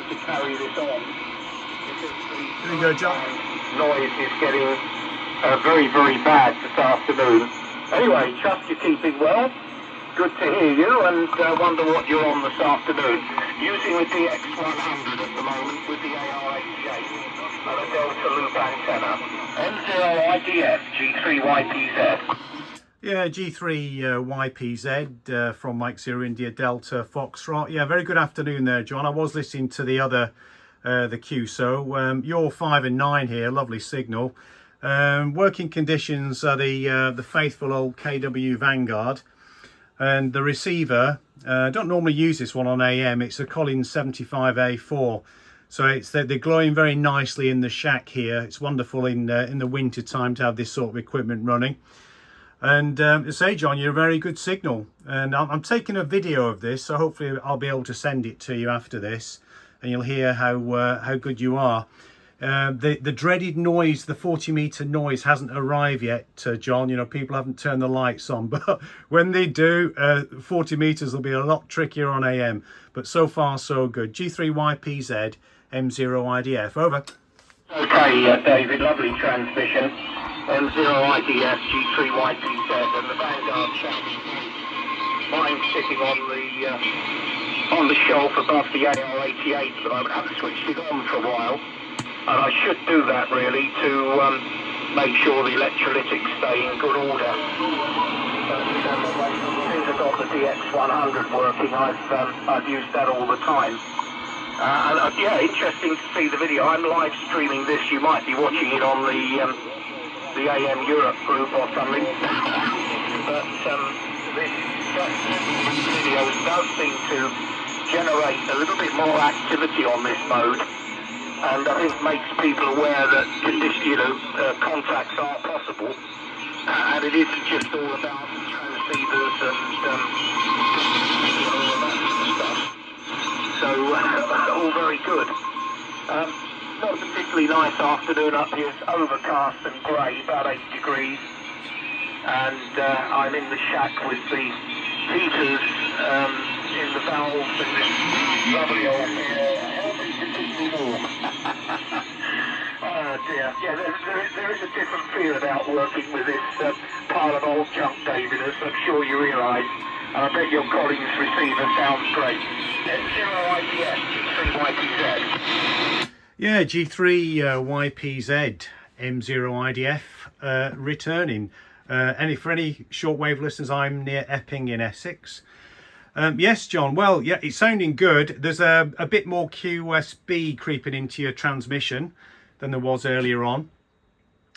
to carry this on because There you go, John. noise is getting very, very bad this afternoon. Anyway, trust you're keeping well. Good to hear you, and wonder what you're on this afternoon. Using the DX100 at the moment with the AR88 and a Delta Loop antenna. M0IDF G3YPZ. Yeah, G3YPZ from Mike Zero India Delta Foxtrot. Yeah, very good afternoon there, John. I was listening to the other, the QSO. You're 5 and 9 here, lovely signal. Working conditions are the faithful old KW Vanguard. And the receiver, I don't normally use this one on AM, it's a Collins 75A4. So they're glowing very nicely in the shack here. It's wonderful in the winter time to have this sort of equipment running. And to say, John, you're a very good signal. And I'm taking a video of this, so hopefully I'll be able to send it to you after this. And you'll hear how good you are. The dreaded noise, the 40-meter noise hasn't arrived yet, John. You know, people haven't turned the lights on, but when they do, 40 meters will be a lot trickier on AM. But so far, so good. G3YPZ, M0IDF, over. Okay, David, lovely transmission. M0IDF, G3YPZ, and the Vanguard shack. Mine sitting on the shelf above the AR88 at the moment. I haven't switched it on for a while. And I should do that really to make sure the electrolytics stay in good order. Since I've got the DX100 working, I've used that all the time. Yeah, interesting to see the video. I'm live streaming this. You might be watching it on the AM Europe group or something. But this video does seem to generate a little bit more activity on this mode. And I think makes people aware that contacts are possible, and it isn't just all about transceivers and all of that stuff. So all very good. Not a particularly nice afternoon up here. It's overcast and grey, about 8 degrees, and I'm in the shack with the heaters in the valves and this lovely old oh dear, yeah, there is a different feel about working with this pile of old junk, David, as I'm sure you realise. And I bet your Collins receiver sounds great. M0IDF, G3YPZ. Yeah, G3YPZ, M0IDF, returning. For any shortwave listeners, I'm near Epping in Essex. Yes, John. Well, yeah, it's sounding good. There's a bit more QSB creeping into your transmission than there was earlier on.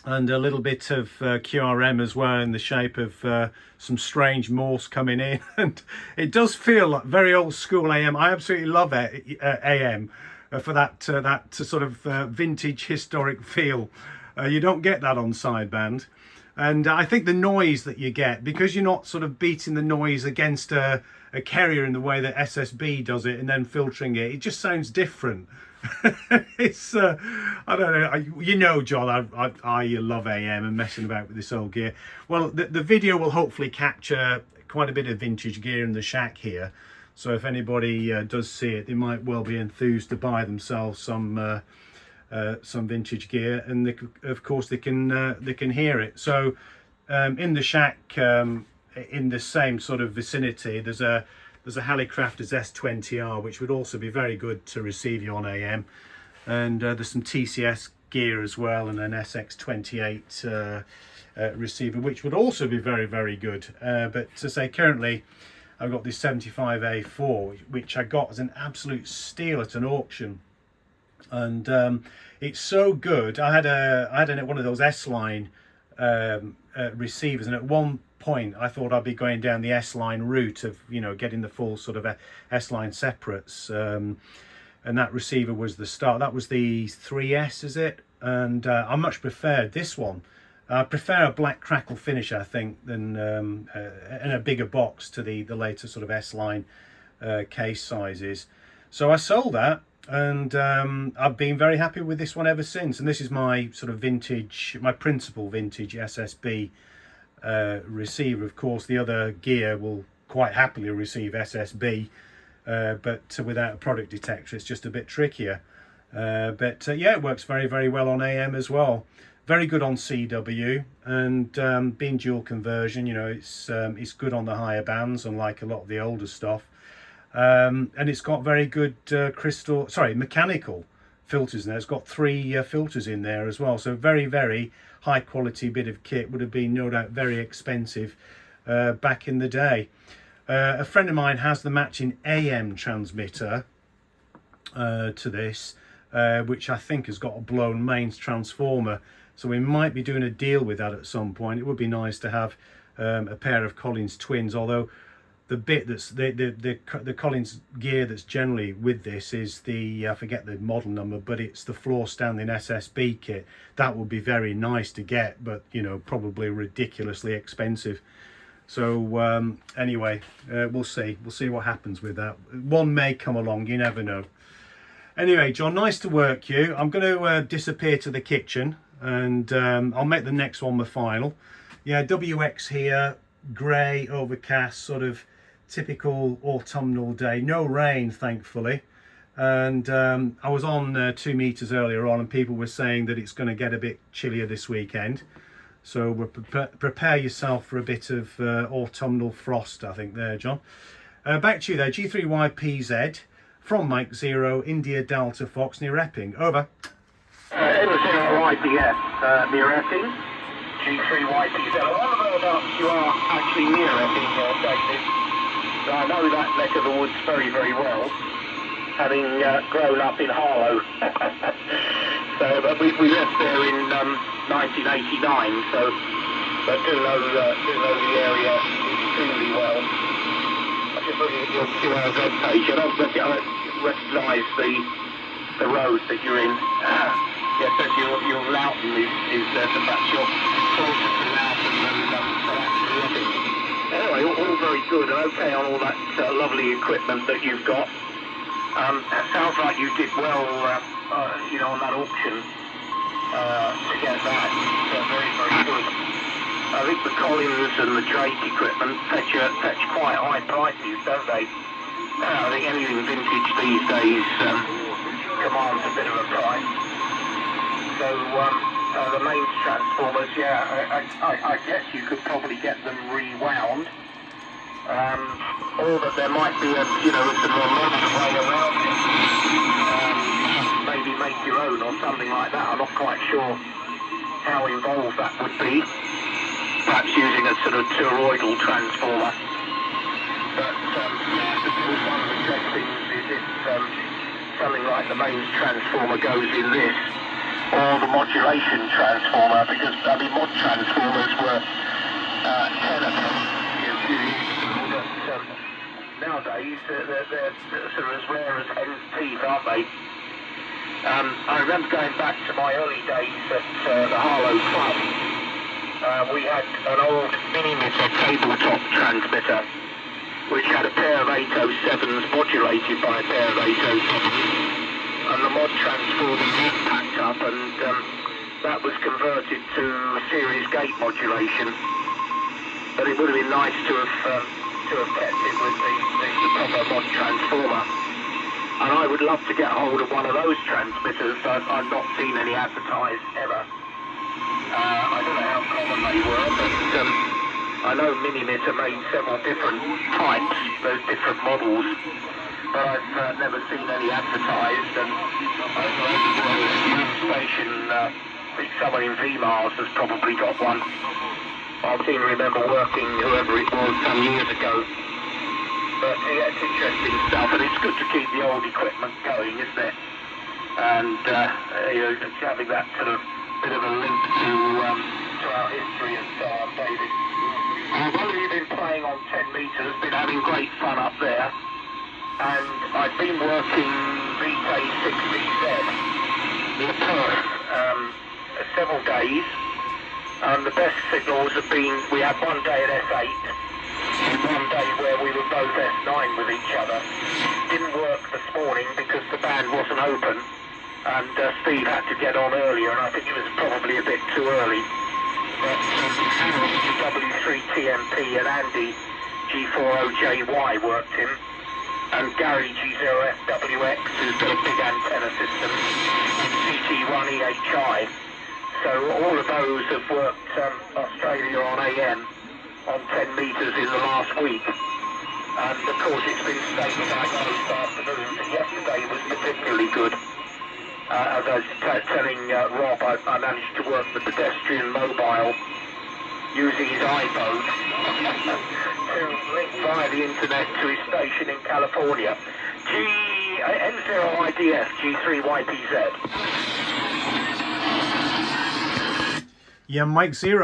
And a little bit of QRM as well, in the shape of some strange Morse coming in. And it does feel like very old school AM. I absolutely love AM for that sort of vintage historic feel. You don't get that on sideband. And I think the noise that you get, because you're not sort of beating the noise against a carrier in the way that SSB does it and then filtering it, it just sounds different. It's I don't know, you know, John, I love AM and messing about with this old gear. Well, the video will hopefully capture quite a bit of vintage gear in the shack here, so if anybody does see it, they might well be enthused to buy themselves some vintage gear, and of course they can hear it. So in the shack, in the same sort of vicinity, there's a Hallicrafters S20R, which would also be very good to receive you on AM, and there's some TCS gear as well, and an SX28 receiver, which would also be very, very good. But to say, currently I've got this 75A4, which I got as an absolute steal at an auction, and it's so good. I had one of those S-line receivers, and at one point I thought I'd be going down the S-line route of, you know, getting the full sort of S-line separates, and that receiver was the start. That was the 3S, is it? And I much preferred this one. I prefer a black crackle finish, I think, than and a bigger box to the later sort of S-line case sizes. So I sold that, and I've been very happy with this one ever since. And this is my sort of vintage, my principal vintage SSB receiver. Of course, the other gear will quite happily receive SSB, but without a product detector it's just a bit trickier. But yeah, it works very, very well on AM as well. Very good on CW, and being dual conversion, you know, it's good on the higher bands, unlike a lot of the older stuff. And it's got very good mechanical filters in there. It's got 3 filters in there as well, so very, very high quality bit of kit. Would have been no doubt very expensive back in the day. A friend of mine has the matching AM transmitter to this, which I think has got a blown mains transformer, so we might be doing a deal with that at some point. It would be nice to have a pair of Collins twins, although the bit that's the Collins gear that's generally with this is the, I forget the model number, but it's the floor standing SSB kit. That would be very nice to get, but you know, probably ridiculously expensive. So anyway, we'll see what happens with that. One may come along, you never know. Anyway, John, nice to work you. I'm going to disappear to the kitchen, and I'll make the next one my final. Yeah, WX here, grey, overcast, sort of typical autumnal day. No rain, thankfully. And I was on 2 meters earlier on, and people were saying that it's going to get a bit chillier this weekend. So we'll prepare yourself for a bit of autumnal frost, I think, there, John. Back to you there, G3YPZ from Mike 0, India Delta Fox, near Epping. Over. N0YPF near Epping, G3YPZ. I wonder whereabouts you are actually near Epping, David. I know that neck of the woods very, very well, having grown up in Harlow. So, but we left there in 1989, so, but do know the area extremely well. I just looking at your QSO page, I don't recognise the road that you're in. Yes, that's your Loughton is perhaps you're closer to Loughton than actually Epping. Anyway, all very good and okay on all that lovely equipment that you've got. It sounds like you did well, you know, on that auction to get that. Very, very good. I think the Collins and the Drake equipment fetch quite high prices, don't they? I think anything vintage these days commands a bit of a price. So the mains transformers, yeah, I guess you could probably get them rewound. Or that there might be a, you know, sort of a modern way around it. Maybe make your own or something like that. I'm not quite sure how involved that would be. Perhaps using a sort of toroidal transformer. But one of the great things is if something like the mains transformer goes in this, or the modulation transformer, because I mean mod transformers were 10 of them a few years ago, but nowadays they're sort of as rare as hen's teeth, aren't they? I remember going back to my early days at the Harlow Club. We had an old millimeter tabletop transmitter which had a pair of 807s modulated by a pair of 807s. And the mod transformer was packed up, and that was converted to series gate modulation. But it would have been nice to have kept it with the proper mod transformer. And I would love to get hold of one of those transmitters. I've not seen any advertised ever. I don't know how common they were, but I know Minimeter made several different types, those different models. But I've never seen any advertised, and the station, I think someone in VMARS has probably got one. I seem to remember working, whoever it was, some years ago. But yeah, it's interesting stuff, and it's good to keep the old equipment going, isn't it? And you know, having that sort of bit of a link to our history and so on, David. I've only been playing on 10 meters, been having great fun up there. And I've been working VK6BZ near Perth several days, and the best signals have been, we had one day at S8 and one day where we were both S9 with each other. Didn't work this morning because the band wasn't open, and Steve had to get on earlier, and I think it was probably a bit too early. But W3TMP and Andy G40JY worked him. and Gary G0FWX, who's got a big antenna system in CT1EHI. So all of those have worked Australia on AM on 10 metres in the last week. And of course it's been stable like most afternoons, and yesterday was particularly good. As I was telling Rob, I managed to work the pedestrian mobile using his iPhone to link via the internet to his station in California. N0IDF, G3YPZ. Yeah, Mike 0.